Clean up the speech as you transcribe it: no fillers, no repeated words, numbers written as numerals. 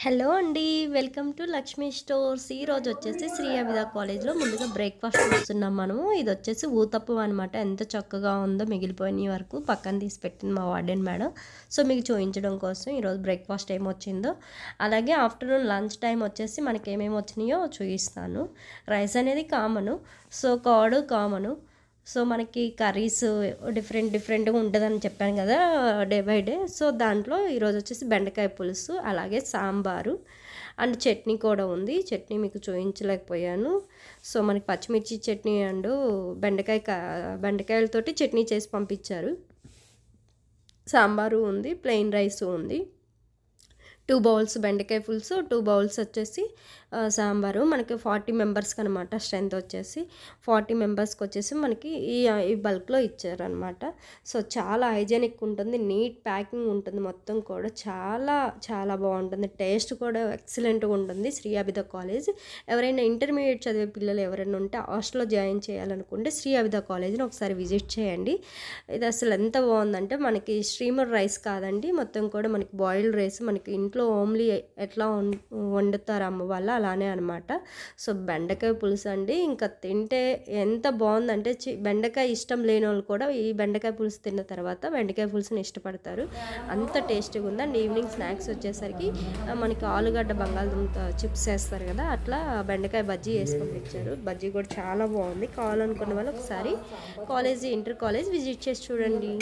Hello అండి. Welcome to Lakshmi stores. ఈరోజు వచ్చేసి శ్రీ అవిద కాలేజ్లో ముందుగా బ్రేక్ఫాస్ట్ చూస్తున్నాం మనము. ఇది వచ్చేసి ఊతప్పం అనమాట. ఎంత చక్కగా ఉందో, మిగిలిపోయిన వరకు పక్కన తీసి పెట్టింది మా వార్డెన్ మేడం. సో మీకు చూపించడం కోసం ఈరోజు బ్రేక్ఫాస్ట్ ఏమొచ్చిందో, అలాగే ఆఫ్టర్నూన్ లంచ్ టైం వచ్చేసి మనకి ఏమేమి వచ్చినాయో చూపిస్తాను. రైస్ అనేది common, so curd common. So మనకి కర్రీస్ డిఫరెంట్గా ఉంటుందని చెప్పాను కదా, డే బై డే. సో దాంట్లో ఈరోజు వచ్చేసి బెండకాయ పులుసు, అలాగే సాంబారు అండ్ చట్నీ కూడా ఉంది. చట్నీ మీకు చూపించలేకపోయాను. సో మనకి పచ్చిమిర్చి చట్నీ అండ్ బెండకాయలతోటి చట్నీ చేసి పంపించారు. సాంబారు ఉంది, ప్లెయిన్ రైస్ ఉంది. 2 బౌల్స్ బెండకాయ పులుసు, 2 బౌల్స్ వచ్చేసి సాంబారు. మనకి 40 మెంబర్స్కి అనమాట స్ట్రెంత్ వచ్చేసి. 40 మెంబర్స్కి వచ్చేసి మనకి ఈ బల్క్లో ఇచ్చారనమాట. సో చాలా హైజెనిక్ ఉంటుంది, నీట్ ప్యాకింగ్ ఉంటుంది, మొత్తం కూడా చాలా చాలా బాగుంటుంది. టేస్ట్ కూడా ఎక్సలెంట్గా ఉంటుంది. శ్రీ అవిద కాలేజ్ ఎవరైనా ఇంటర్మీడియట్ చదివే పిల్లలు ఎవరైనా ఉంటే హాస్టల్లో జాయిన్ చేయాలనుకుంటే శ్రీ అవిద కాలేజ్ని ఒకసారి విజిట్ చేయండి. ఇది అసలు ఎంత బాగుందంటే, మనకి స్ట్రీమర్ రైస్ కాదండి, మొత్తం కూడా మనకి బాయిల్డ్ రైస్. మనకి ఇంట్లో ఓన్లీ ఎట్లా వండుతారు అమ్మ వాళ్ళ అలానే అనమాట. సో బెండకాయ పులుసు అండి, ఇంకా తింటే ఎంత బాగుందంటే, బెండకాయ ఇష్టం లేని వాళ్ళు కూడా ఈ బెండకాయ పులుసు తిన్న తర్వాత బెండకాయ పులుసుని ఇష్టపడతారు. అంత టేస్టీగా ఉందండి. ఈవినింగ్ స్నాక్స్ వచ్చేసరికి మనకి ఆలుగడ్డ బంగాళదుంప చిప్స్ వేస్తారు కదా, అట్లా బెండకాయ బజ్జీ వేసుకొని ఇచ్చారు. బజ్జీ కూడా చాలా బాగుంది. కావాలనుకున్న వాళ్ళు ఒకసారి ఇంటర్ కాలేజ్ విజిట్ చేసి చూడండి.